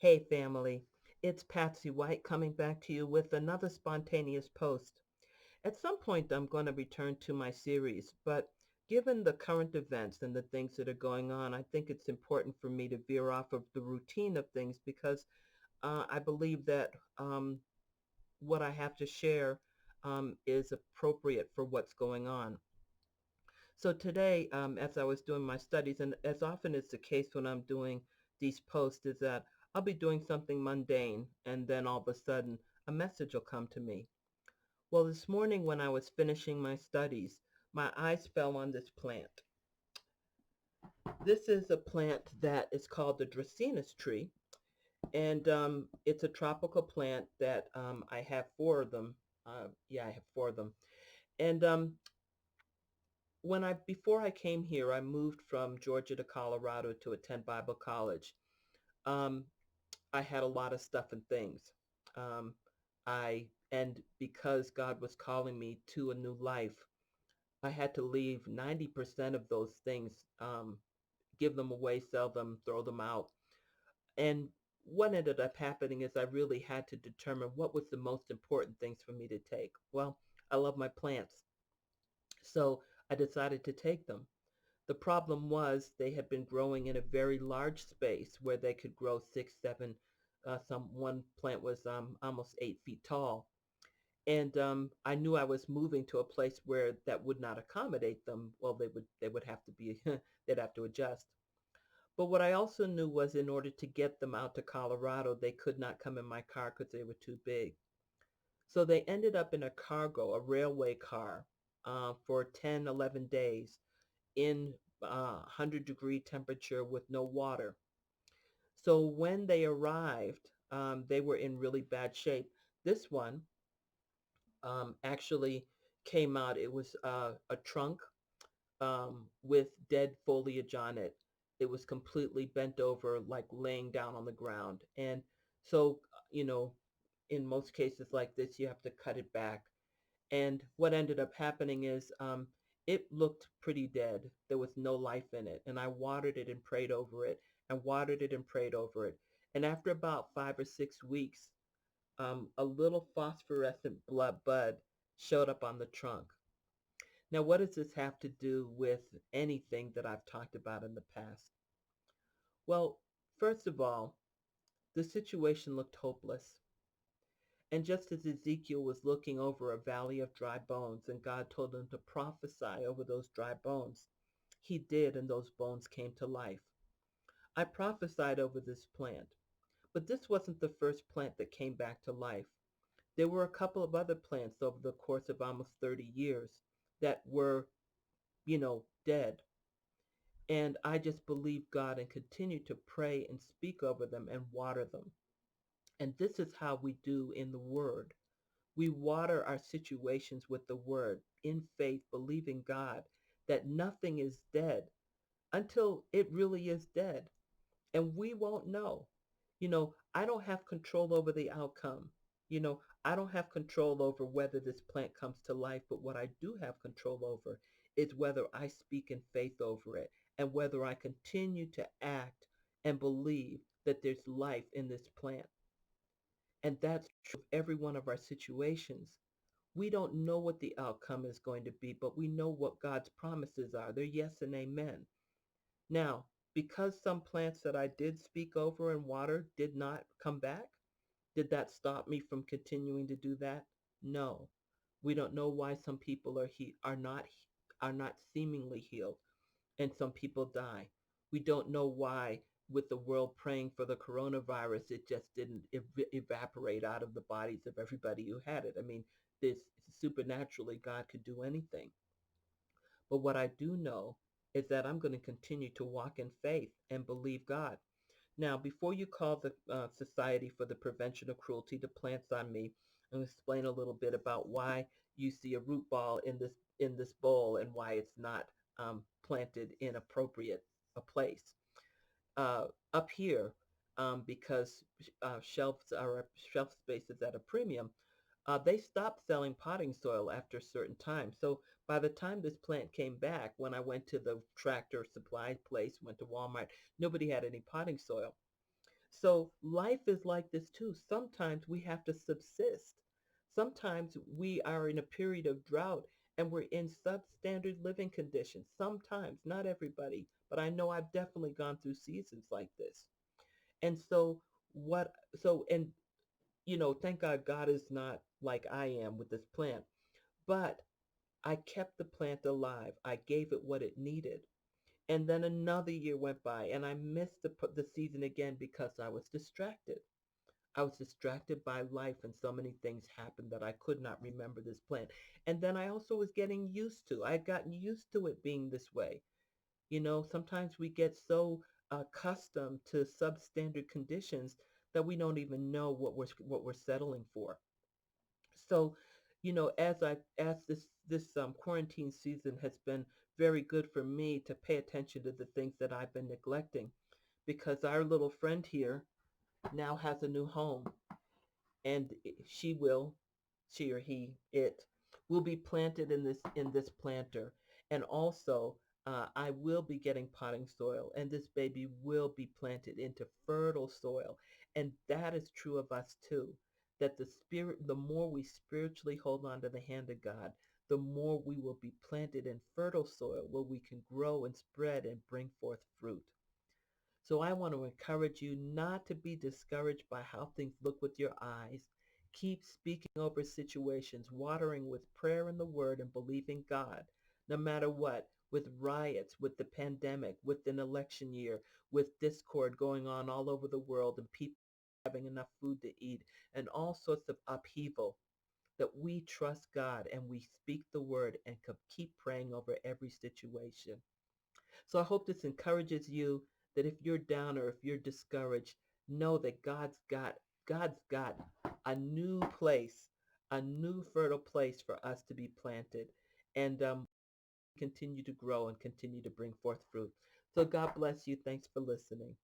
Hey family, it's Patsy White coming back to you with another spontaneous post. At some point, I'm going to return to my series, but given the current events and the things that are going on, I think it's important for me to veer off of the routine of things because I believe that what I have to share is appropriate for what's going on. So today, as I was doing my studies, and as often is the case when I'm doing these posts, is that I'll be doing something mundane, and then all of a sudden, a message will come to me. Well, this morning when I was finishing my studies, my eyes fell on this plant. This is a plant that is called the Dracaenas tree, and it's a tropical plant that I have four of them. Yeah, I have four of them. And when I before I came here, I moved from Georgia to Colorado to attend Bible college. Um, I had a lot of stuff and things. Um, I and because God was calling me to a new life, I had to leave 90% of those things, give them away, sell them, throw them out. And what ended up happening is I really had to determine what was the most important things for me to take. Well, I love my plants, so I decided to take them. The problem was they had been growing in a very large space where they could grow six, seven. Some one plant was almost 8 feet tall, and I knew I was moving to a place where that would not accommodate them. Well, they would have to be they'd have to adjust. But what I also knew was in order to get them out to Colorado, they could not come in my car because they were too big. So they ended up in a cargo, a railway car, for 10, 11 days in 100-degree temperature with no water. So when they arrived, they were in really bad shape. This one actually came out. It was a trunk with dead foliage on it. It was completely bent over, like laying down on the ground. And so, you know, in most cases like this, you have to cut it back. And what ended up happening is it looked pretty dead. There was no life in it. And I watered it and prayed over it and watered it and prayed over it. And after about 5 or 6 weeks, a little phosphorescent blood bud showed up on the trunk. Now, what does this have to do with anything that I've talked about in the past? Well, first of all, the situation looked hopeless. And just as Ezekiel was looking over a valley of dry bones and God told him to prophesy over those dry bones, he did, and those bones came to life. I prophesied over this plant, but this wasn't the first plant that came back to life. There were a couple of other plants over the course of almost 30 years that were, dead. And I just believed God and continued to pray and speak over them and water them. And this is how we do in the Word. We water our situations with the Word in faith, believing God that nothing is dead until it really is dead. And we won't know. I don't have control over the outcome. I don't have control over whether this plant comes to life, but what I do have control over is whether I speak in faith over it and whether I continue to act and believe that there's life in this plant. And that's true of every one of our situations. We don't know what the outcome is going to be, but we know what God's promises are. They're yes and amen. Now, because some plants that I did speak over and water did not come back, did that stop me from continuing to do that? No. We don't know why some people are not seemingly healed and some people die. We don't know why with the world praying for the coronavirus it just didn't evaporate out of the bodies of everybody who had it. I mean, this supernaturally God could do anything. But what I do know is that I'm going to continue to walk in faith and believe God. Now, before you call the Society for the Prevention of Cruelty to Plants on me, I'm going to explain a little bit about why you see a root ball in this bowl and why it's not planted in appropriate a place. Up here, because shelf space is at a premium, they stopped selling potting soil after a certain time. So by the time this plant came back, when I went to the tractor supply place, went to Walmart, nobody had any potting soil. So life is like this too. Sometimes we have to subsist. Sometimes we are in a period of drought and we're in substandard living conditions. Sometimes, not everybody, but I know I've definitely gone through seasons like this. And so what so and thank God God is not like I am with this plant. But I kept the plant alive. I gave it what it needed. And then another year went by and I missed the season again because I was distracted. I was distracted by life and so many things happened that I could not remember this plant. And then I also was getting used to. I had gotten used to it being this way. Sometimes we get so accustomed to substandard conditions that we don't even know what we're settling for. So, as this quarantine season has been very good for me to pay attention to the things that I've been neglecting, because our little friend here now has a new home, and she or it will be planted in this planter, and also I will be getting potting soil, and this baby will be planted into fertile soil, and that is true of us too. That the more we spiritually hold on to the hand of God, the more we will be planted in fertile soil where we can grow and spread and bring forth fruit. So I want to encourage you not to be discouraged by how things look with your eyes. Keep speaking over situations, watering with prayer and the word and believing God, no matter what, with riots, with the pandemic, with an election year, with discord going on all over the world and people having enough food to eat and all sorts of upheaval, that we trust God and we speak the word and keep praying over every situation. So I hope this encourages you that if you're down or if you're discouraged, know that God's got a new place, a new fertile place for us to be planted and continue to grow and continue to bring forth fruit. So God bless you. Thanks for listening.